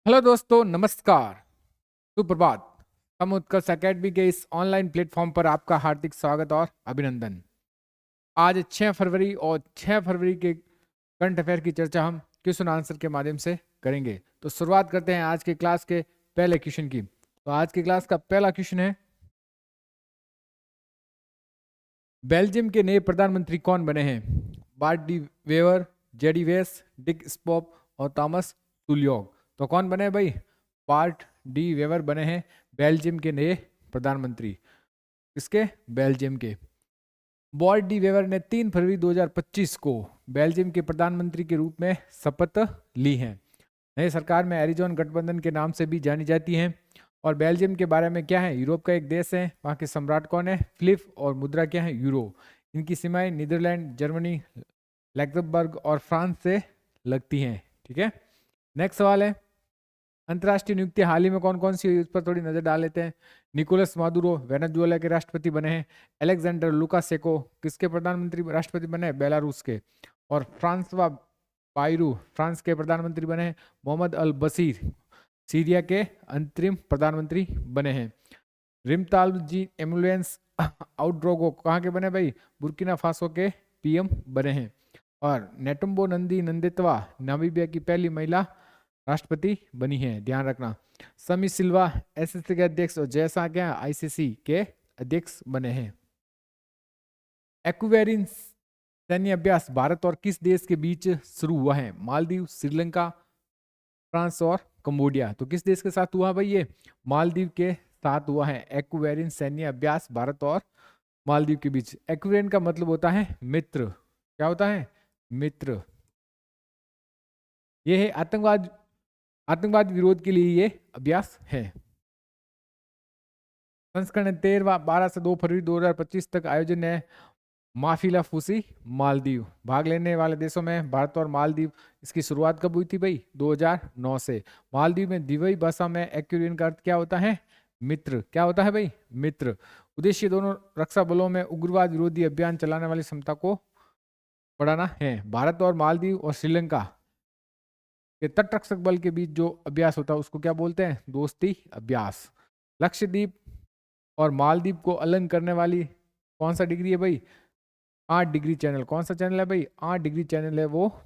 Hello दोस्तों, नमस्कार, सुप्रभात। हम उत्कर्ष एकेडमी के इस ऑनलाइन प्लेटफॉर्म पर आपका हार्दिक स्वागत और अभिनंदन। आज 6 फरवरी और 6 फरवरी के करंट अफेयर की चर्चा हम क्वेश्चन आंसर के माध्यम से करेंगे। तो शुरुआत करते हैं आज के क्लास के पहले क्वेश्चन की। तो आज की क्लास का पहला क्वेश्चन है, बेल्जियम के नए प्रधानमंत्री कौन बने हैं? बार्ट डी वेवर, जेडी वेस, डिक स्पॉप और थॉमस तुलियोग। तो कौन बने हैं भाई? बार्ट डी वेवर बने हैं बेल्जियम के नए प्रधानमंत्री। किसके? बेल्जियम के। बार्ट डी वेवर ने 3 फरवरी 2025 को बेल्जियम के प्रधानमंत्री के रूप में शपथ ली है। नई सरकार में एरिजोन गठबंधन के नाम से भी जानी जाती है। और बेल्जियम के बारे में क्या है? यूरोप का एक देश है। वहाँ के सम्राट कौन है? फिलिप। और मुद्रा क्या है? यूरो। इनकी सीमाएं नीदरलैंड, जर्मनी, लग्जमबर्ग और फ्रांस से लगती हैं। ठीक है। नेक्स्ट सवाल है, अंतर्राष्ट्रीय नियुक्ति हाल ही में कौन कौन सी हुई, उस पर थोड़ी नजर डाल लेते हैं। निकोलस मादुरो वेनेजुएला के राष्ट्रपति बने हैं। अलेक्जेंडर लुकासेको किसके प्रधानमंत्री राष्ट्रपति बने हैं? बेलारूस के। और फ्रांसवा बायरू फ्रांस के प्रधानमंत्री बने हैं। मोहम्मद अल बशीर सीरिया के अंतरिम प्रधानमंत्री बने हैं। रिमताल जी एम्बुलेंस आउटड्रोगो कहाँ के बने भाई? बुर्किना फासो के पीएम बने हैं। और नेटुम्बो नंदी नंदितवा नामीबिया की पहली महिला राष्ट्रपति बनी है, ध्यान रखना। समी सिल्वा एसएससी के अध्यक्ष और जयसा क्या आईसीसी के अध्यक्ष बने हैं। एक्वेरिन सैन्य अभ्यास भारत और किस देश के बीच शुरू हुआ है? मालदीव, श्रीलंका, फ्रांस और कंबोडिया। तो किस देश के साथ हुआ भाई? ये मालदीव के साथ हुआ है। एक्वेरिन सैन्य अभ्यास भारत और मालदीव के बीच। एक्वेरिन का मतलब होता है मित्र। क्या होता है? मित्र। ये है आतंकवाद विरोध के लिए ये अभ्यास है। संस्करण 13 12 से 2 फरवरी 2025 तक आयोजन है माफिला फूसी मालदीव। भाग लेने वाले देशों में भारत और मालदीव। इसकी शुरुआत कब हुई थी भाई? 2009 से। मालदीव में दिवई भाषा में एक्वेरियन का अर्थ क्या होता है? मित्र। क्या होता है भाई? मित्र। उद्देश्य दोनों रक्षा बलों में उग्रवाद विरोधी अभियान चलाने वाली क्षमता को बढ़ाना है। भारत और मालदीव और श्रीलंका के तटरक्षक बल के बीच जो अभ्यास होता है उसको क्या बोलते हैं? दोस्ती अभ्यास। लक्षद्वीप और मालदीव को अलग करने वाली कौन सा डिग्री है भाई? 8 डिग्री चैनल। कौन सा चैनल है भाई? 8 डिग्री चैनल है, वो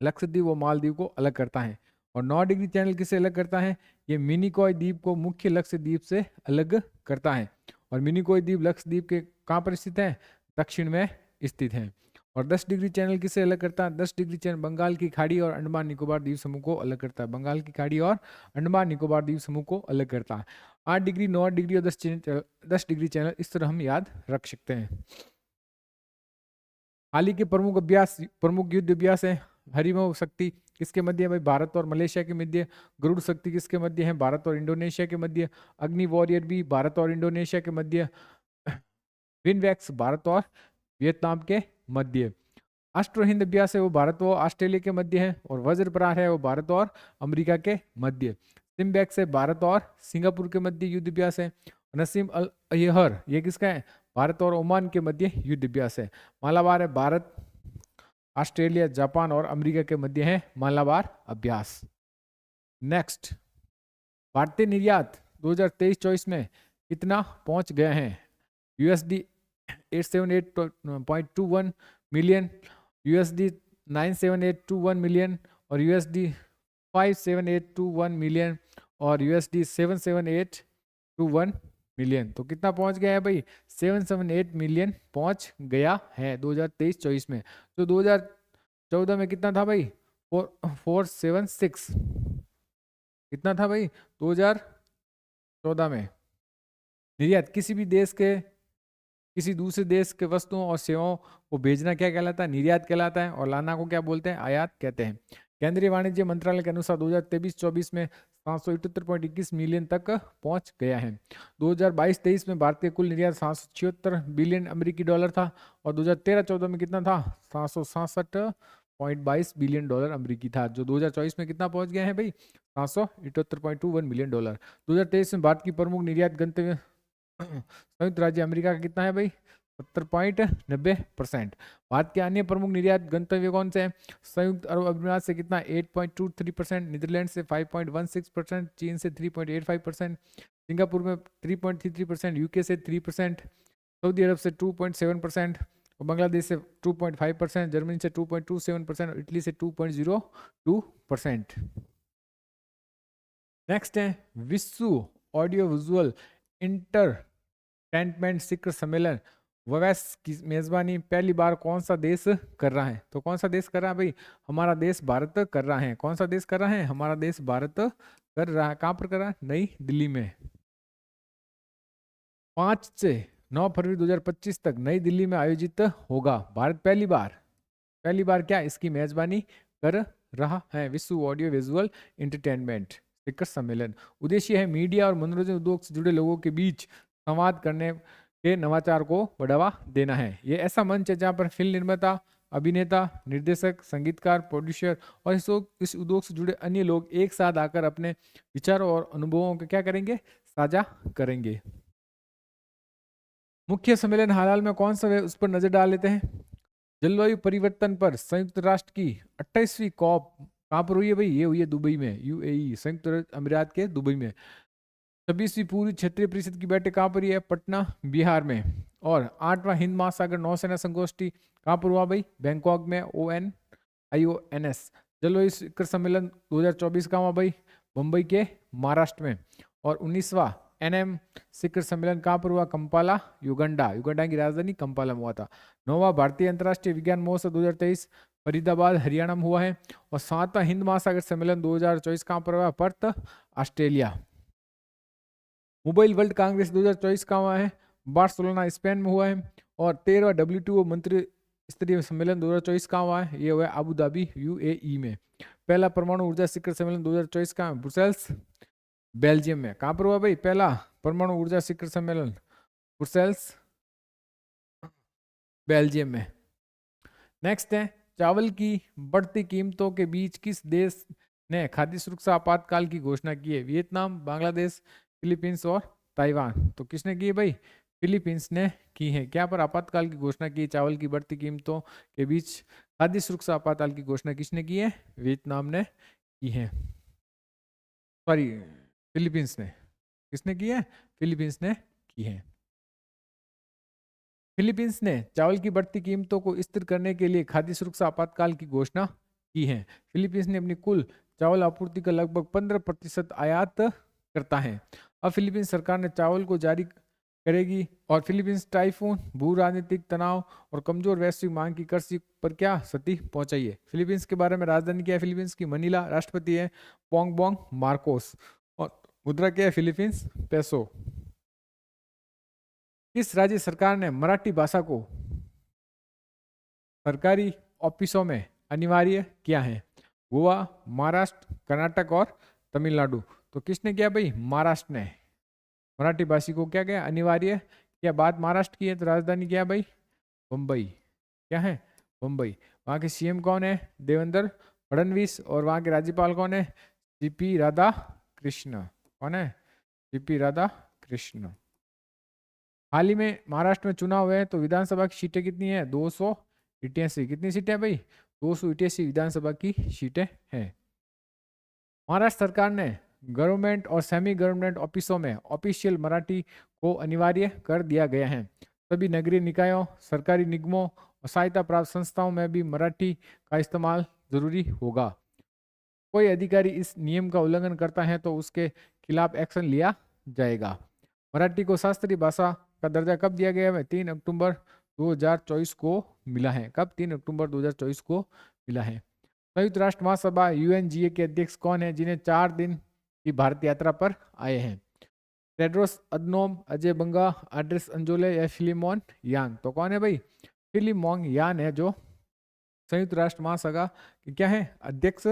लक्षद्वीप और मालदीव को अलग करता है। और 9 डिग्री चैनल किसे अलग करता है? ये मिनिकॉय द्वीप को मुख्य लक्षद्वीप से अलग करता है। और मिनिकॉय द्वीप लक्षद्वीप के कहाँ पर स्थित है? दक्षिण में स्थित है। और 10 डिग्री चैनल किसे अलग करता है? 10 डिग्री चैनल बंगाल की खाड़ी और अंडमान निकोबार द्वीप समूह को अलग करता है। बंगाल की खाड़ी और अंडमान निकोबार द्वीप समूह को अलग करता है। 8 डिग्री, 9 डिग्री और 10 डिग्री चैनल, इस तरह हम याद रख सकते हैं। हाल ही के प्रमुख युद्ध अभ्यास है हरिमो शक्ति किसके मध्य है भाई? भारत और मलेशिया के मध्य। गरुड़ शक्ति किसके मध्य है? भारत और इंडोनेशिया के मध्य। अग्नि वॉरियर भी भारत और इंडोनेशिया के मध्य। विनवैक्स भारत और वियतनाम के मध्य। अष्ट्र हिंद अभ्यास है वो भारत और ऑस्ट्रेलिया के मध्य है। और वज्र प्रहार है वो भारत और अमेरिका के मध्य। सिम्बैक्स है भारत और सिंगापुर के मध्य युद्ध अभ्यास है। नसीम अल अयहर ये किसका है? भारत और ओमान के मध्य युद्ध अभ्यास है। मालाबार है भारत, ऑस्ट्रेलिया, जापान और अमेरिका के मध्य है मालाबार अभ्यास। नेक्स्ट, भारतीय निर्यात 2023-24 में कितना पहुंच गए हैं? यूएसडी 878.21 मिलियन, यूएसडी 97821 मिलियन, और यूएसडी 57821 मिलियन, और यूएसडी 77821 मिलियन। तो कितना पहुंच गया है भाई? 778 मिलियन पहुंच गया है 2023-24 में। तो 2014 में कितना था भाई? 476। कितना था भाई 2014 में? निर्यात किसी भी देश के किसी दूसरे देश के वस्तुओं और सेवाओं को भेजना क्या कहलाता है? निर्यात कहलाता है। और लाना को क्या बोलते हैं? आयात कहते हैं। केंद्रीय वाणिज्य मंत्रालय के अनुसार 2023-24 में 778.21 मिलियन तक पहुंच गया है। 2022-23 में भारत के कुल निर्यात 776 बिलियन अमेरिकी डॉलर था। और 2013-14 में कितना था? 767.22 बिलियन डॉलर अमेरिकी था, जो 2024 में कितना पहुंच गया है भाई? 778.21 मिलियन डॉलर। 2023 में भारत की प्रमुख निर्यात गंतव्य संयुक्त राज्य अमेरिका का कितना है भाई? 70.90%। भारत के अन्य प्रमुख निर्यात गंतव्य कौन से हैं? संयुक्त अरब अमीरात से कितना 8.23%, नीदरलैंड से 5.16%, चीन से 3.85%, सिंगापुर में 3.33%, यूके से 3%, सऊदी अरब से 2.7%, और बांग्लादेश से 2.5%, जर्मनी से 2.27% और इटली से 2.02%। नेक्स्ट है विश्व ऑडियो विजुअल इंटरटेनमेंट शिखर सम्मेलन ववेस की मेजबानी पहली बार कौन सा देश कर रहा है? तो कौन सा देश कर रहा है भाई? हमारा देश भारत कर रहा है। कौन सा देश कर रहा है? हमारा देश भारत कर रहा है। कहां पर कर रहा है? नई दिल्ली में। 5 से 9 फरवरी 2025 तक नई दिल्ली में आयोजित होगा। भारत पहली बार क्या इसकी मेजबानी कर रहा है? विश्व ऑडियो विजुअल इंटरटेनमेंट शिखर सम्मेलन। उद्देश्य है मीडिया और मनोरंजन उद्योग से जुड़े लोगों के बीच संवाद करने के नवाचार को बढ़ावा देना है। ये ऐसा मंच है जहां पर फिल्म निर्माता, अभिनेता, निर्देशक, संगीतकार, प्रोड्यूसर और इस उद्योग से जुड़े अन्य लोग एक साथ आकर अपने विचारों और अनुभवों को क्या करेंगे? साझा करेंगे। मुख्य सम्मेलन हाल में कौन सा है उस पर नजर डाल लेते हैं। जलवायु परिवर्तन पर संयुक्त राष्ट्र की 28वीं कॉप कहां पर हुई है भाई? ये हुई है दुबई में, यूएई, संयुक्त अरब अमीरात के दुबई में। 26वीं पूर्वी क्षेत्रीय परिषद की बैठक कहां पर हुई है? पटना, बिहार में। और 8वां हिंद महासागर नौसेना संगोष्ठी कहां पर हुआ भाई? बैंकॉक में, ONIONS। जलवायु शिखर सम्मेलन 2024 का हुआ भाई? मुंबई के, महाराष्ट्र में। और 19वां NM शिखर सम्मेलन कहां पर हुआ? कंपाला, युगांडा की राजधानी कंपाला में हुआ था। 9वां भारतीय अंतर्राष्ट्रीय विज्ञान महोत्सव 2023 फरीदाबाद, हरियाणा में हुआ है। और 7वां हिंद महासागर सम्मेलन 2024 कहां पर हुआ? Perth, Australia. Mobile world Congress 2024 का हुआ है? बार्सिलोना, स्पेन में हुआ है। और 13वां WTO मंत्री स्तरीय सम्मेलन 2024 का हुआ है? ये हुआ है अबू धाबी, UAE में। पहला परमाणु ऊर्जा शिखर सम्मेलन 2024 का ब्रुसेल्स, बेल्जियम में। कहां पर हुआ भाई पहला परमाणु ऊर्जा शिखर सम्मेलन? ब्रुसेल्स, बेल्जियम में। नेक्स्ट है चावल की बढ़ती कीमतों के बीच किस देश ने खाद्य सुरक्षा आपातकाल की घोषणा की है? वियतनाम, बांग्लादेश, फिलीपींस और ताइवान। तो किसने की है भाई? फिलीपींस ने की है। क्या पर आपातकाल की घोषणा की? चावल की बढ़ती कीमतों के बीच खाद्य सुरक्षा आपातकाल की घोषणा किसने की है? वियतनाम ने की है। सॉरी, फिलीपींस ने। किसने की है? फिलीपींस ने की है। फिलीपींस ने चावल की बढ़ती कीमतों को स्थिर करने के लिए खाद्य सुरक्षा आपातकाल की घोषणा की है। फिलीपींस ने अपनी कुल चावल आपूर्ति का लगभग 15% आयात करता है। अब फिलीपींस सरकार ने चावल को जारी करेगी और फिलीपींस टाइफून, भू राजनीतिक तनाव और कमजोर वैश्विक मांग की कृषि पर क्या क्षति पहुंचाई है? फिलीपींस के बारे में राजधानी क्या है फिलीपींस की? मनीला। राष्ट्रपति है पोंगबोंग मार्कोस। और मुद्रा क्या है? Philippines peso. किस राज्य सरकार ने मराठी भाषा को सरकारी ऑफिसों में अनिवार्य किया है? गोवा, महाराष्ट्र, कर्नाटक और तमिलनाडु। तो किसने किया भाई? महाराष्ट्र ने मराठी भाषी को क्या किया? अनिवार्य किया। बात महाराष्ट्र की है तो राजधानी क्या है भाई? मुंबई। क्या है? मुंबई। वहां के CM कौन है? देवेंद्र फडणवीस। और वहां के राज्यपाल कौन है? CP राधा कृष्ण। कौन है? CP राधा कृष्ण। हाल ही में महाराष्ट्र में चुनाव हुए तो विधानसभा की सीटें कितनी है? 288। कितनी सीटें भाई? 288 विधानसभा की सीटें हैं। महाराष्ट्र सरकार ने गवर्नमेंट और सेमी गवर्नमेंट ऑफिसों में ऑफिशियल मराठी को अनिवार्य कर दिया गया है। सभी नगरीय निकायों, सरकारी निगमों और सहायता प्राप्त संस्थाओं में भी मराठी का इस्तेमाल जरूरी होगा। कोई अधिकारी इस नियम का उल्लंघन करता है तो उसके खिलाफ एक्शन लिया जाएगा। मराठी को शास्त्रीय भाषा का दर्जा कब दिया गया है? 3 अक्टूबर 2024 को मिला है। कब? 3 अक्टूबर 2024 को मिला है। संयुक्त राष्ट्र महासभा UNGA के अध्यक्ष कौन है जिन्हें 4 दिन की भारत यात्रा पर आए हैं? टेड्रोस अदनोम, अजय बंगा, आड्रेस अंजोले या फिलिमोन यांग। तो कौन है भाई? फिलिमोन यान है जो संयुक्त राष्ट्र महासभा के क्या है? अध्यक्ष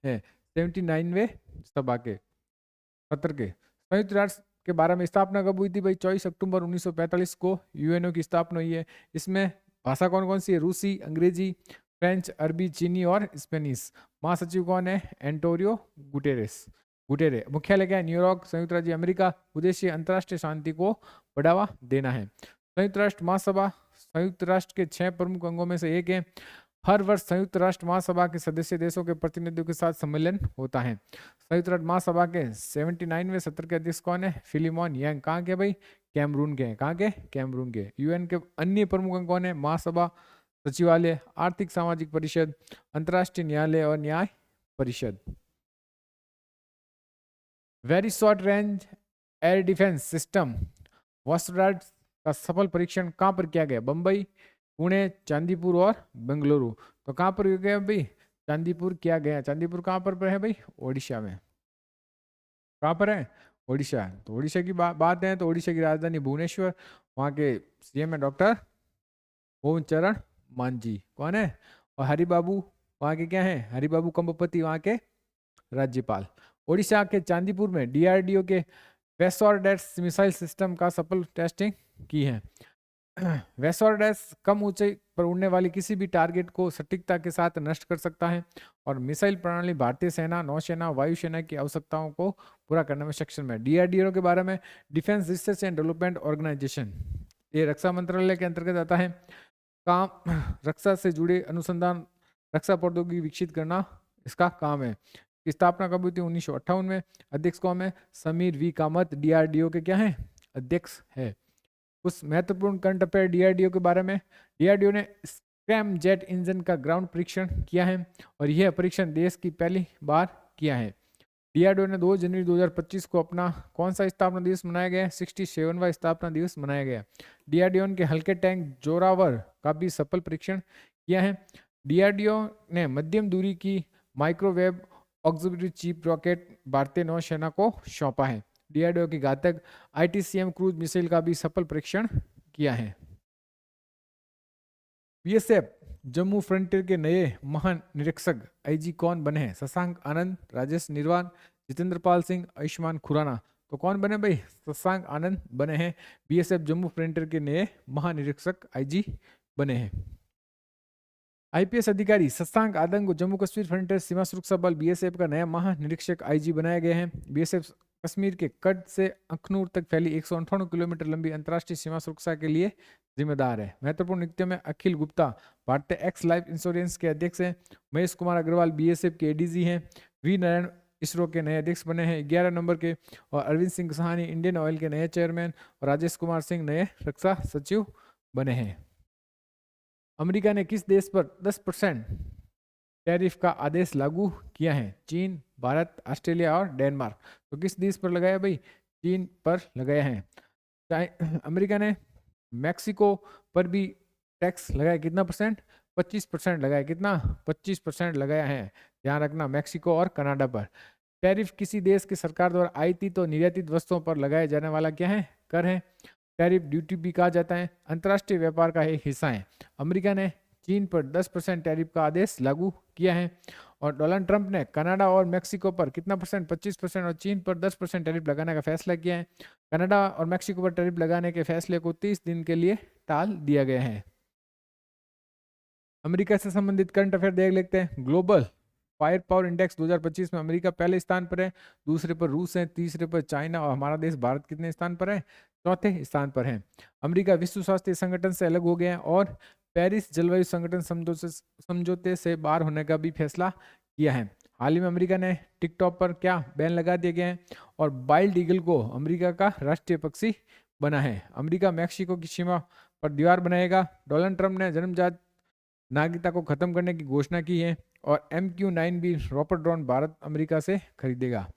है 79वें सभा के सत्र के। संयुक्त राष्ट्र के बारे में स्थापना कब हुई थी भाई? 24 अक्टूबर 1945 को UNO की स्थापना हुई है। इसमें भाषा कौन कौन सी है? रूसी, अंग्रेजी, फ्रेंच, अरबी, चीनी और स्पेनिश। महासचिव कौन है? एंटोनियो गुटेरे। मुख्यालय क्या है? न्यूयॉर्क, संयुक्त राज्य अमेरिका। उद्देश्य अंतर्राष्ट्रीय शांति को बढ़ावा देना है। संयुक्त राष्ट्र महासभा संयुक्त राष्ट्र के 6 प्रमुख अंगों में से एक है। हर वर्ष संयुक्त राष्ट्र महासभा के सदस्य देशों के प्रतिनिधियों के साथ सम्मेलन होता है। संयुक्त राष्ट्र महासभा के 79वें सत्र के अध्यक्ष कौन है? फिलिमोन यांग। कहाँ के भाई? कैमरून के। कहाँ के? कैमरून के। यूएन के अन्य प्रमुख अंग कौन है? महासभा, सचिवालय, आर्थिक सामाजिक परिषद, अंतर्राष्ट्रीय न्यायालय और न्याय परिषद। Very short range air defence system वॉस्टरडार्ट का सफल परीक्षण कहाँ पर किया गया? बंबई, पुणे, चांदीपुर और बेंगलुरु। तो कहाँ पर गया भाई? चांदीपुर किया गया। चांदीपुर कहाँ पर है भाई? ओडिशा में। कहाँ पर है? ओडिशा। तो ओडिशा की बात है तो ओडिशा की राजधानी भुवनेश्वर, वहाँ के सीएम है डॉक्टर ओम चरण मांझी। कौन है? और हरिबाबू वहाँ के क्या है? हरिबाबू कंबपति वहाँ के राज्यपाल। ओडिशा के चांदीपुर में डीआरडीओ के वेसोरडेस मिसाइल सिस्टम का सफल टेस्टिंग की है। वेसोरडेस कम ऊंचाई पर उड़ने वाली किसी भी टारगेट को सटीकता के साथ नष्ट कर सकता है और मिसाइल प्रणाली भारतीय सेना, नौसेना, वायुसेना की आवश्यकताओं को पूरा करने में सक्षम है। डीआरडीओ के बारे में defence research and development organisation, ये रक्षा मंत्रालय के अंतर्गत आता है। काम रक्षा से जुड़े अनुसंधान, रक्षा प्रौद्योगिकी विकसित करना इसका काम है। की स्थापना कब हुई थी? 1958 में। अध्यक्ष कौन है? समीर वी कामत डीआरडीओ के क्या है? अध्यक्ष है। कुछ महत्वपूर्ण करंट अफेयर डीआरडीओ के बारे में। डीआरडीओ ने स्क्रैम जेट इंजन का ग्राउंड परीक्षण किया है और यह परीक्षण देश की पहली बार किया है। डीआरडीओ ने 2 जनवरी 2025 को अपना कौन सा स्थापना दिवस मनाया गया? 67वां स्थापना दिवस मनाया गया। डीआरडीओ के हल्के टैंक जोरावर का भी सफल परीक्षण किया है। डीआरडीओ ने मध्यम दूरी की माइक्रोवेव ऑक्सिलरी चिप रॉकेट भारतीय नौसेना को सौंपा है। डीआरडीओ की घातक आईटीसीएम क्रूज मिसाइल का भी सफल परीक्षण किया है। बीएसएफ जम्मू फ्रंटियर के नए महानिरीक्षक आईजी कौन बने हैं? शशांक आनंद, राजेश निर्वाण, जितेंद्र पाल सिंह, आयुष्मान खुराना। तो कौन बने भाई? शशांक आनंद बने हैं बीएसएफ जम्मू फ्रंटियर के नए महानिरीक्षक आईजी बने हैं। आईपीएस अधिकारी शशांक आनंद को जम्मू कश्मीर फ्रंटियर सीमा सुरक्षा बल बीएसएफ का नया महानिरीक्षक आईजी बनाया गया है। बीएसएफ कश्मीर के कट से अखनूर तक फैली 198 किलोमीटर लंबी अंतर्राष्ट्रीय सीमा सुरक्षा के लिए जिम्मेदार है। महत्वपूर्ण नियुक्तियों में अखिल गुप्ता भारतीय एक्स लाइफ इंश्योरेंस के अध्यक्ष हैं। महेश कुमार अग्रवाल बीएसएफ के एडीजी हैं। वी नारायण इसरो के नए अध्यक्ष बने हैं 11 नंबर के। और अरविंद सिंह सहानी इंडियन ऑयल के नए चेयरमैन और राजेश कुमार सिंह नए रक्षा सचिव बने हैं। अमेरिका ने किस देश पर 10% टैरिफ का आदेश लागू किया है? चीन, भारत, ऑस्ट्रेलिया और डेनमार्क। तो किस देश पर लगाया भाई? चीन पर लगाया है। अमेरिका ने मैक्सिको पर भी टैक्स लगाया। कितना परसेंट? 25% लगाया। कितना? 25% लगाया है। ध्यान रखना, मैक्सिको और कनाडा पर। टैरिफ किसी देश की सरकार द्वारा आयातित तो निर्यातित वस्तुओं पर लगाया जाने वाला क्या है? कर है। टैरिफ ड्यूटी भी कहा जाता है, अंतर्राष्ट्रीय व्यापार का एक हिस्सा है। अमेरिका ने चीन पर 10% टैरिफ का आदेश लागू किया है और डोनाल्ड ट्रंप ने कनाडा और मेक्सिको पर कितना परसेंट? 25% और चीन पर 10% टैरिफ लगाने का फैसला किया है। कनाडा और मेक्सिको पर टैरिफ लगाने के फैसले को 30 दिन के लिए टाल दिया गया है। अमेरिका से संबंधित करंट अफेयर देख लेते हैं। ग्लोबल फायर पावर इंडेक्स 2025 में अमेरिका पहले स्थान पर है, दूसरे पर रूस है, तीसरे पर चाइना और हमारा देश भारत कितने स्थान पर है? चौथे स्थान पर है। अमेरिका विश्व स्वास्थ्य संगठन से अलग हो गया है और पेरिस जलवायु संगठन समझौते से बाहर होने का भी फैसला किया है। हाल ही में अमेरिका ने टिकटॉक पर क्या बैन लगा दिए गए हैं और बाइल्ड ईगल को अमेरिका का राष्ट्रीय पक्षी बना है। अमेरिका मैक्सिको की सीमा पर दीवार बनाएगा। डोनाल्ड ट्रंप ने जन्मजात नागरिकता को खत्म करने की घोषणा की है और MQ-9B रॉपर ड्रोन भारत अमेरिका से खरीदेगा।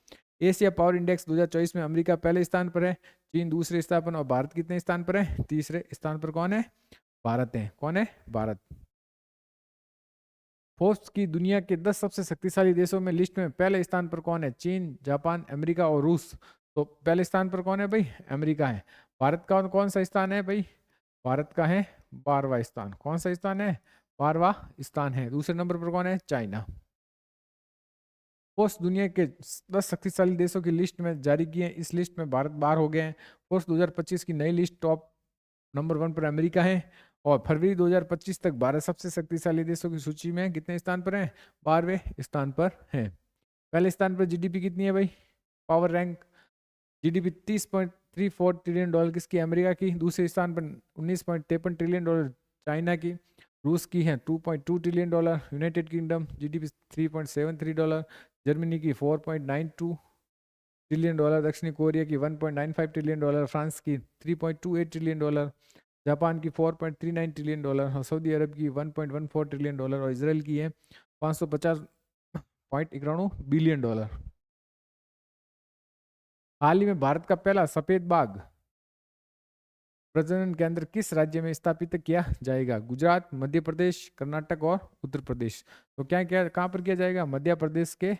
एशिया पावर इंडेक्स 2024 में अमेरिका पहले स्थान पर है, चीन दूसरे स्थान पर और भारत कितने स्थान पर है? तीसरे स्थान पर। कौन है? भारत है। कौन है? भारत। फोर्ब्स की दुनिया के 10 सबसे शक्तिशाली देशों में लिस्ट में पहले स्थान पर कौन है? चीन, जापान, अमेरिका और रूस। तो पहले स्थान पर कौन है भाई? अमेरिका है। भारत का कौन सा स्थान है भाई? भारत का है 12वां स्थान। कौन सा स्थान है? 12वां स्थान है। दूसरे नंबर पर कौन है? चाइना। फोर्ब्स दुनिया के 10 शक्तिशाली देशों की लिस्ट में जारी किए हैं। इस लिस्ट में भारत बाहर हो गए हैं। फोर्ब्स 2025 की नई लिस्ट टॉप नंबर 1 पर अमेरिका है और फरवरी 2025 तक भारत सबसे शक्तिशाली देशों की सूची में कितने स्थान पर है? 12वें स्थान पर है। पहले स्थान पर जीडीपी कितनी है भाई? Power rank GDP 30.34 trillion dollar किसकी? अमेरिका की। दूसरे स्थान पर 19.53 ट्रिलियन डॉलर चाइना की, रूस की है $2.2 trillion, United kingdom GDP $3.73, Germany की $4.92 ट्रिलियन, दक्षिणी कोरिया की $1.95 ट्रिलियन, फ्रांस की $3.28 ट्रिलियन, जापान की $4.39 ट्रिलियन और सऊदी अरब की $1.14 ट्रिलियन और इसराइल की है $550.91 बिलियन। हाल ही में भारत का पहला सफेद बाघ प्रजनन केंद्र किस राज्य में स्थापित किया जाएगा? गुजरात, मध्य प्रदेश, कर्नाटक और उत्तर प्रदेश। तो क्या क्या कहाँ पर किया जाएगा? मध्य प्रदेश के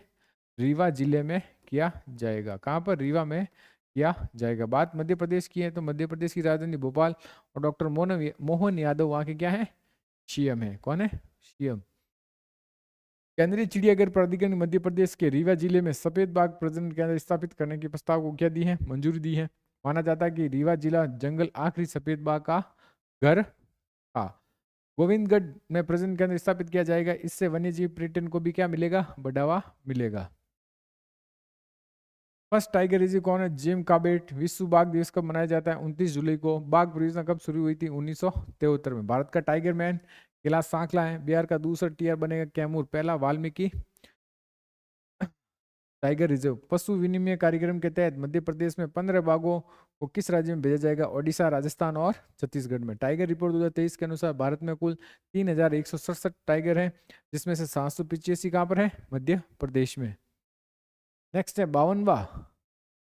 रीवा जिले में किया जाएगा। कहाँ पर? रीवा में किया जाएगा। बात मध्य प्रदेश की है तो मध्य प्रदेश की राजधानी भोपाल और डॉक्टर मोहन यादव वहाँ के क्या है? सीएम है। कौन है? सीएम। केंद्रीय चिड़ियाघर प्राधिकरण ने मध्य प्रदेश के रीवा जिले में सफेद बाघ प्रजनन केंद्र स्थापित करने के प्रस्ताव को क्या दी है? मंजूरी दी है। माना जाता है कि रीवा जिला जंगल आखिरी सफेद बाघ का घर था। गोविंदगढ़ में प्रजनन केंद्र स्थापित किया जाएगा। इससे वन्यजीव पर्यटन को भी क्या मिलेगा? बढ़ावा मिलेगा। फर्स्ट टाइगर रिजर्व कौन है? Jim Corbett. विश्व बाघ दिवस कब मनाया जाता है? 29 जुलाई को। बाघ परियोजना कब शुरू हुई थी? 1973 में। भारत का टाइगर मैन कैलाश सांकला है। बिहार का दूसरा टीआर बनेगा कैमूर। पहला वाल्मीकि टाइगर रिजर्व। पशु विनिमय कार्यक्रम के तहत मध्य प्रदेश में 15 बाघों को किस राज्य में भेजा जाएगा? ओडिशा, राजस्थान और छत्तीसगढ़ में। टाइगर रिपोर्ट 2023 के अनुसार भारत में कुल 3167 टाइगर हैं, जिसमें से 785 कहाँ पर है? मध्य प्रदेश में। नेक्स्ट है 52वां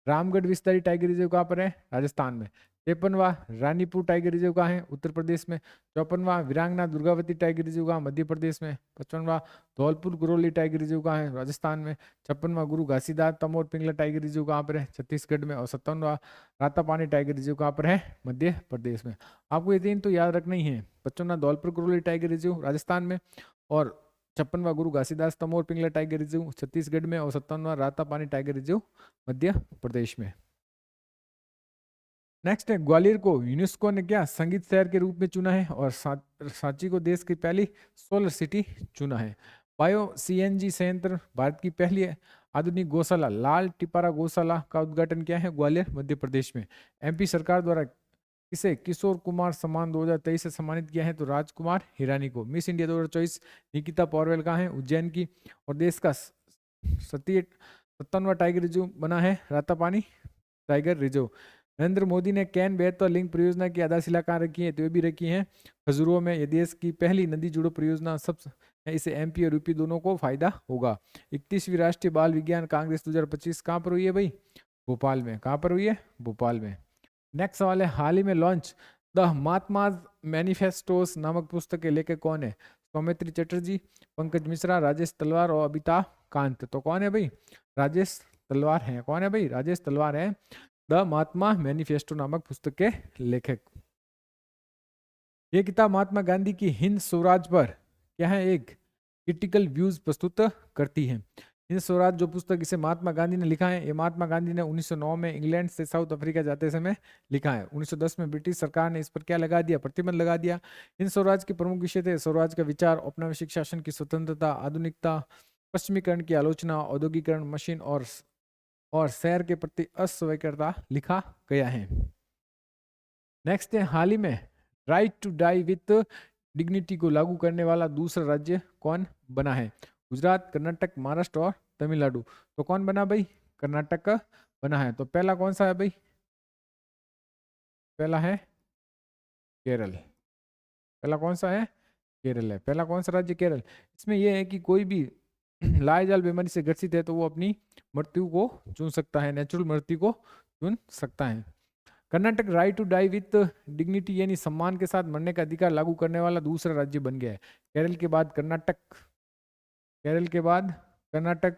रामगढ़ विस्तारी टाइगर रिजर्व कहाँ पर है? राजस्थान में। 53वां रानीपुर टाइगर रिजर्व कहाँ है? उत्तर प्रदेश में। 54वां वीरांगना दुर्गावती टाइगर रिजर्व कहाँ? मध्य प्रदेश में। 55वां धौलपुर गुरौली टाइगर रिजर्व कहाँ है? राजस्थान में। 56वां गुरु घासीदास तमोर पिंगला टाइगर रिजर्व कहाँ पर है? छत्तीसगढ़ में। और 57वां रातापानी टाइगर रिजर्व कहाँ पर है? मध्य प्रदेश में। आपको ये तीन तो याद रखना ही है। 55वां धौलपुर गुरौली टाइगर रिजर्व राजस्थान में, और 56वां गुरु घासीदास तमोर पिंगला टाइगर रिजर्व छत्तीसगढ़ में, और 57वां रातापानी टाइगर रिजर्व मध्य प्रदेश में। नेक्स्ट है ग्वालियर को यूनेस्को ने क्या संगीत शहर के रूप में चुना है, और सांची को देश की पहली सोलर सिटी चुना है। बायो सीएनजी संयंत्र भारत की पहली आधुनिक गौशाला लाल टिपारा गौशाला का उद्घाटन किया है ग्वालियर मध्य प्रदेश में। एमपी सरकार द्वारा किसे किशोर कुमार सम्मान 2023 से सम्मानित किया है? तो राजकुमार हिरानी को। मिस इंडिया 2024 निकिता पॉरवेल का है उज्जैन की। और देश का 57वां टाइगर रिजर्व बना है रातापानी टाइगर रिजर्व। नरेंद्र मोदी ने कैन बेहतर लिंक परियोजना की आधारशिला कहाँ रखी है? तो ये भी रखी है खजुराहो में। ये देश की पहली नदी जोड़ो परियोजना सब है। इसे एमपी और यूपी दोनों को फायदा होगा। 31वीं राष्ट्रीय बाल विज्ञान कांग्रेस 2025 कहाँ पर हुई है भाई? भोपाल में। कहाँ पर हुई है? भोपाल में। नेक्स्ट सवाल है हाल ही में लॉन्च द महात्माज मैनिफेस्टोस नामक पुस्तक के लेखक कौन है? सौमित्री चटर्जी, पंकज मिश्रा, राजेश तलवार और अमिताभ कांत। तो कौन है भाई? राजेश तलवार है। कौन है भाई? राजेश तलवार है द महात्मा मैनिफेस्टो नामक पुस्तक के लेखक। ये किताब महात्मा गांधी की हिंद स्वराज पर क्या है? एक क्रिटिकल व्यूज प्रस्तुत करती है। हिंद स्वराज जो पुस्तक इसे महात्मा गांधी ने लिखा है, ये महात्मा गांधी ने 1909 में इंग्लैंड से साउथ अफ्रीका जाते समय लिखा है। 1910 में ब्रिटिश सरकार ने इस पर क्या लगा दिया? प्रतिबंध लगा दिया। हिंद स्वराज के प्रमुख विषय थे स्वराज का विचार, औपनिवेशिक शासन की स्वतंत्रता, आधुनिकता, पश्चिमीकरण की आलोचना, औद्योगिकरण, मशीन और शहर के प्रति अस्वीकृता लिखा गया है। नेक्स्ट है हाल ही में right to die with dignity को लागू करने वाला दूसरा राज्य कौन बना है? गुजरात, कर्नाटक, महाराष्ट्र और तमिलनाडु। तो कौन बना भाई? कर्नाटक का बना है। तो पहला कौन सा है भाई? पहला है केरल। पहला कौन सा है? केरल है। पहला कौन सा राज्य? केरल। इसमें यह है कि कोई भी लाइजाल बीमारी से ग्रसित है तो वो अपनी मृत्यु को चुन सकता है, नेचुरल मृत्यु को चुन सकता है। Karnataka right to die with dignity यानी सम्मान के साथ मरने का अधिकार लागू करने वाला दूसरा राज्य बन गया है। केरल के बाद कर्नाटक, केरल के बाद कर्नाटक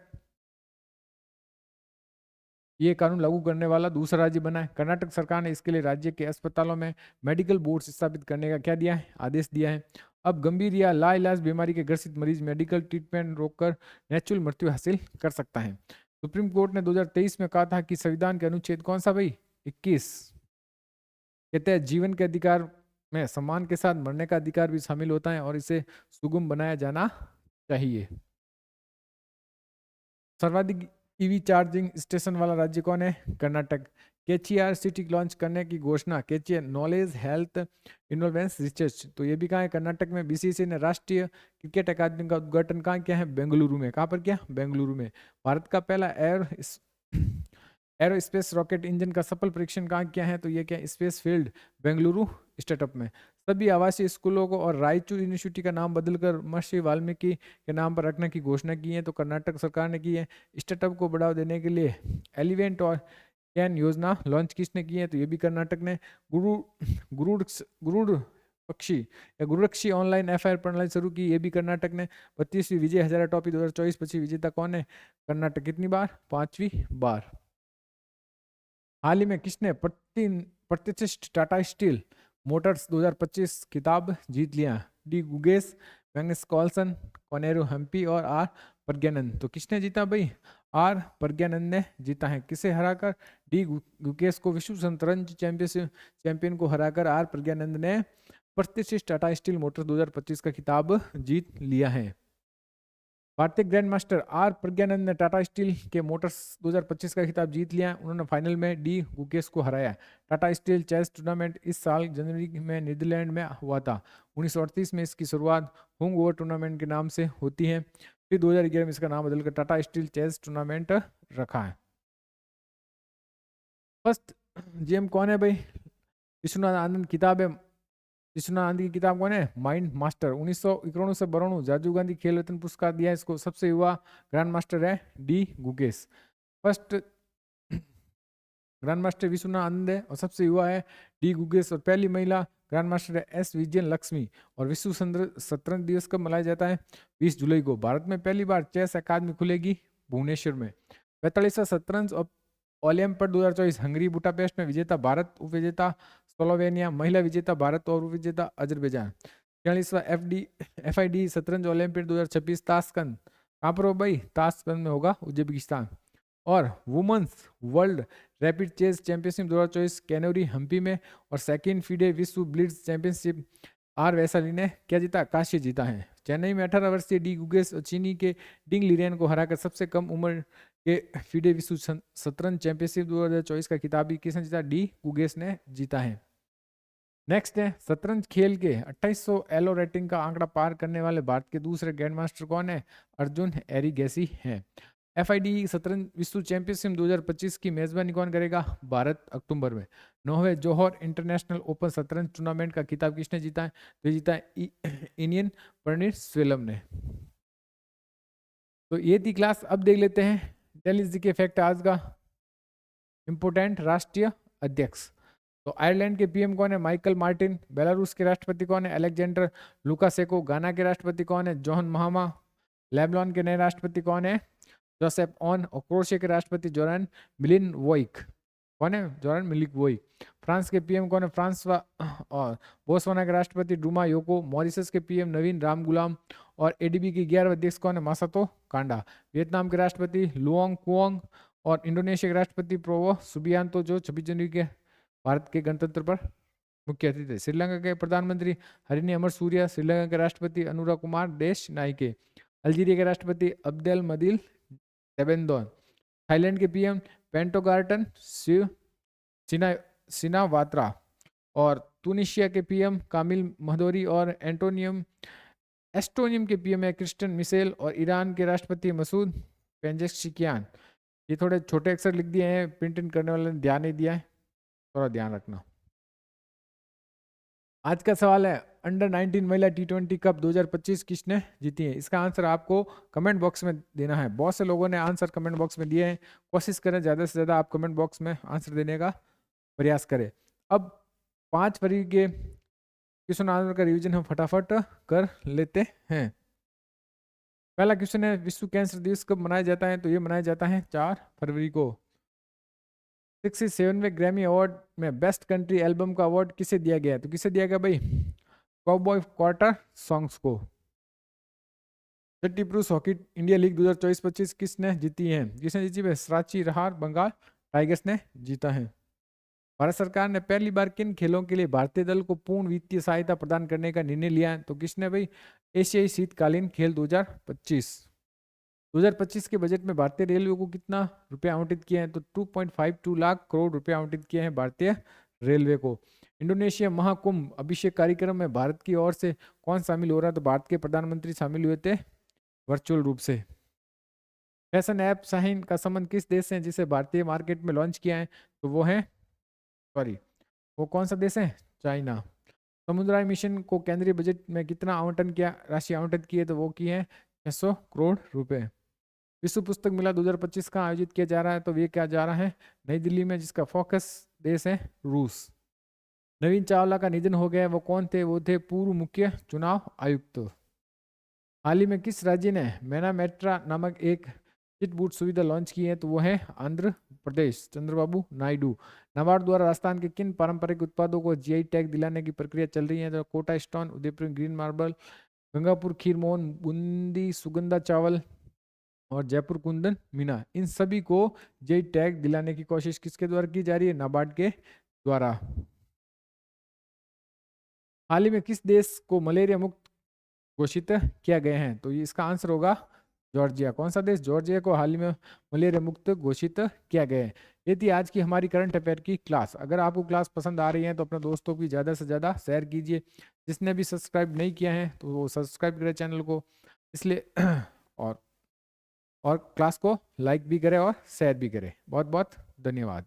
ये कानून लागू करने वाला दूसरा राज्य बना है। कर्नाटक सरकार ने इसके लिए राज्य के अस्पतालों में मेडिकल बोर्ड स्थापित करने का क्या दिया है? आदेश दिया है। अब गंभीर या लाइलाज बीमारी के ग्रसित मरीज मेडिकल ट्रीटमेंट रोककर नेचुरल मृत्यु हासिल कर सकता है। सुप्रीम कोर्ट ने 2023 में कहा था कि संविधान के अनुच्छेद कौन सा भाई? 21 कहते हैं जीवन के अधिकार में सम्मान के साथ मरने का अधिकार भी शामिल होता है और इसे सुगम बनाया जाना चाहिए। सर्वाधिक ईवी चार्जिंग स्टेशन वाला राज्य कौन है? कर्नाटक। केचीआर सिटी लॉन्च करने की घोषणा। केचीआर नॉलेज हेल्थ इनोवेंस रिसर्च, तो ये भी कहाँ है, कर्नाटक में। बीसीसीआई ने राष्ट्रीय क्रिकेट अकादमी का उद्घाटन कहाँ किया है, बेंगलुरु में। कहाँ पर किया, बेंगलुरु में। भारत का पहला एरोस्पेस रॉकेट इंजन का सफल परीक्षण कहाँ किया है, तो ये क्या, स्पेस फील्ड बेंगलुरु स्टार्टअप में। सभी आवासीय स्कूलों को और रायचूर यूनिवर्सिटी का नाम बदलकर महर्षि वाल्मीकि के नाम पर रखने की घोषणा की है, तो कर्नाटक सरकार ने की है। स्टार्टअप को बढ़ावा देने के लिए एलिवेंट और कैन योजना लॉन्च किसने की है, तो ये भी कर्नाटक ने। गुरु गुरुड़ गुरुड़ पक्षी या गुरुरक्षी ऑनलाइन एफआईआर प्रणाली शुरू की, ये भी कर्नाटक ने। 32वीं विजय हजारा ट्रॉफी 2024-25 विजेता कौन है, कर्नाटक। कितनी बार, 5वीं बार। हाल ही में किसने प्रतिष्ठित टाटा स्टील मोटर्स 2025 खिताब जीत लिया, D Gukesh, Magnus Carlsen, Koneru Humpy और आर प्रज्ञानंद। तो किसने जीता भाई, आर प्रज्ञानंद ने जीता है। किसे हराकर, डी गुगेस को। विश्व शतरंज चैंपियन को हराकर आर प्रज्ञानंद ने प्रतिष्ठित टाटा स्टील मोटर्स 2025 का खिताब जीत लिया है। भारतीय ग्रैंड मास्टर आर प्रज्ञानंद ने टाटा स्टील के मोटर्स 2025 का खिताब जीत लिया। उन्होंने फाइनल में डी गुकेश को हराया। टाटा स्टील चेस टूर्नामेंट इस साल जनवरी में नीदरलैंड में हुआ था। 1938 में इसकी शुरुआत हुंग ओवर टूर्नामेंट के नाम से होती है, फिर 2011 में इसका नाम बदलकर टाटा स्टील चेस टूर्नामेंट रखा है। फर्स्ट जीएम कौन है भाई, विश्वनाथ आनंद। किताब है विश्वनाथ आनंद की किताब कौन है, माइंड मास्टर। 1991 से 92 राजीव गांधी खेल रत्न पुरस्कार दिया है इसको। सबसे युवा ग्रैंड मास्टर है D Gukesh. First grand master Viswanathan Anand है और सबसे युवा है डी गुकेश। और पहली महिला ग्रैंड मास्टर है एस विजयन लक्ष्मी। और विश्व शतरंज दिवस कब मनाया जाता है, 20 जुलाई को। भारत में पहली बार चेस अकादमी खुलेगी भुवनेश्वर में। 45वां शतरंज ओलंपियाड 2024 हंगरी बुडापेस्ट में। विजेता भारत, उपविजेता स्लोवेनिया, महिला विजेता भारत और उपविजेता अजरबैजान। 46वां FID शतरंज ओलंपियाड 2026 ताशकंद। कहाँ पर हो भाई, ताशकंद में होगा, उज्बेकिस्तान। और women's world rapid chess championship 2024 Koneru Humpy में। और सेकंड फीडे विश्व ब्लिट्ज चैंपियनशिप आर वैशाली ने क्या जीता, कांस्य जीता है। चेन्नई में 18 वर्षीय डी गुगेस और चीनी के डिंग लिरेन को हराकर सबसे कम उम्र के फीडे विश्व शतरंज चैंपियनशिप 2024 का खिताब भी किसने जीता, डी गुगेस ने जीता है। नेक्स्ट है शतरंज खेल के 2800 एलो रेटिंग का आंकड़ा पार करने वाले भारत के दूसरे ग्रैंड मास्टर कौन है, अर्जुन एरिगेसी हैं। FID शतरंज विश्व चैंपियनशिप 2025 की मेजबानी कौन करेगा, भारत, अक्टूबर में। 9वें जौहर इंटरनेशनल ओपन शतरंज टूर्नामेंट का खिताब किसने जीता है, तो जीता है इंडियन प्रणीत स्वेलम ने। तो ये थी क्लास। अब देख लेते हैं दिल्ली जी के फैक्ट आज का। इंपोर्टेंट राष्ट्रीय अध्यक्ष, तो आयरलैंड के पीएम कौन है, माइकल मार्टिन। बेलारूस के राष्ट्रपति कौन है, अलेक्जेंडर लुकाशेंको। गाना के राष्ट्रपति कौन है, जॉन महामा। लेबनान के नए राष्ट्रपति कौन है, जोसेफ ऑन। और क्रोएशिया के राष्ट्रपति जोरान मिलिनवोइक। कौन है, जोरान मिलिनवोइक। फ्रांस के पीएम कौन है, फ्रांसवा। और बोत्सवाना के राष्ट्रपति डुमा योको। मॉरिशस के पीएम नवीन रामगुलाम। और ADB के 11वें अध्यक्ष कौन है, मासातो कांडा। वियतनाम के राष्ट्रपति लुओंग कुओंग। और इंडोनेशिया के राष्ट्रपति प्रोवो सुबियांतो, जो 26 जनवरी के भारत के गणतंत्र पर मुख्य अतिथि थे। श्रीलंका के प्रधानमंत्री हरिनी अमर सूर्या। श्रीलंका के राष्ट्रपति अनुरा कुमार देश नायके। अल्जीरिया के राष्ट्रपति अब्देल मदील टेबेंदोन। थाईलैंड के पीएम पेंटोगार्टन सिनावात्रा। और तुनिशिया के पीएम कामिल महदोरी। और एस्टोनियम के पीएम है क्रिस्टियन मिशेल। और ईरान के राष्ट्रपति मसूद पेजेश्कियान। ये थोड़े छोटे अक्षर लिख दिए हैं, प्रिंट इन करने वाले ने ध्यान नहीं दिया है, थोड़ा ध्यान रखना। आज का सवाल है, अंडर 19 महिला T20 कप 2025 किसने जीती है। इसका आंसर आपको कमेंट बॉक्स में देना है। बहुत से लोगों ने आंसर कमेंट बॉक्स में दिए हैं, कोशिश करें ज़्यादा से ज़्यादा आप कमेंट बॉक्स में आंसर देने का प्रयास करें। अब 5 फरवरी के क्वेश्चन आंसर का रिविजन हम फटाफट कर लेते हैं। पहला क्वेश्चन है, विश्व कैंसर दिवस कब मनाया जाता है, तो ये मनाया जाता है 4 फरवरी को। 67वें ग्रैमी अवार्ड में बेस्ट कंट्री एल्बम का अवार्ड किसे दिया गया, तो किसे दिया गया भाई, काउबॉय कार्टर सॉन्ग्स को। 30 पुरुष हॉकी इंडिया लीग 2024-25 किसने जीती है, किसने जीती है, सराची रहार बंगाल टाइगर्स ने जीता है। भारत सरकार ने पहली बार किन खेलों के लिए भारतीय दल को पूर्ण वित्तीय सहायता प्रदान करने का निर्णय लिया है, तो किसने भाई, एशियाई शीतकालीन खेल 2025। 2025 के बजट में भारतीय रेलवे को कितना रुपया आवंटित किए हैं? तो 2.52 लाख करोड़ रुपए आवंटित किए हैं भारतीय रेलवे को। इंडोनेशिया महाकुंभ अभिषेक कार्यक्रम में भारत की ओर से कौन शामिल हो रहा है? तो भारत के प्रधानमंत्री शामिल हुए थे वर्चुअल रूप से। फैशन ऐप शाहीन का संबंध किस देश से है जिसे भारतीय मार्केट में लॉन्च किया है? तो वो है वो कौन सा देश है? चाइना। समुद्राय मिशन को केंद्रीय बजट में कितना आवंटन किया राशि आवंटित की है? तो वो की है 600 करोड़ रुपए। विश्व पुस्तक मेला 2025 का आयोजित किया जा रहा है, तो ये क्या जा रहा है? नई दिल्ली में, जिसका फोकस देश है रूस। नवीन चावला का निधन हो गया, वो कौन थे? वो थे पूर्व मुख्य चुनाव आयुक्त। हाल ही में किस राज्य ने मैना मेट्रा नामक एक चिट बूट सुविधा लॉन्च की है? तो वो है आंध्र प्रदेश, चंद्रबाबू नायडू। नाबार्ड द्वारा राजस्थान के किन पारंपरिक उत्पादों को जीआई टैग दिलाने की प्रक्रिया चल रही है? तो Kota stone, Udaipur green marble, Gangapur Kheer Mohan, Bundi Sugandha चावल और जयपुर कुंदन मीना, इन सभी को जीआई टैग दिलाने की कोशिश किसके द्वारा की जा रही है? नाबार्ड के द्वारा। हाल ही में किस देश को मलेरिया मुक्त घोषित किया गया है? तो इसका आंसर होगा जॉर्जिया। कौन सा देश? जॉर्जिया को हाल ही में मलेरिया मुक्त घोषित किया गया है। ये थी आज की हमारी करंट अफेयर की क्लास। अगर आपको क्लास पसंद आ रही है तो अपने दोस्तों की ज़्यादा से ज़्यादा शेयर कीजिए। जिसने भी सब्सक्राइब नहीं किया है तो वो सब्सक्राइब करें चैनल को, इसलिए और और क्लास को लाइक भी करें और शेयर भी करें। बहुत बहुत धन्यवाद।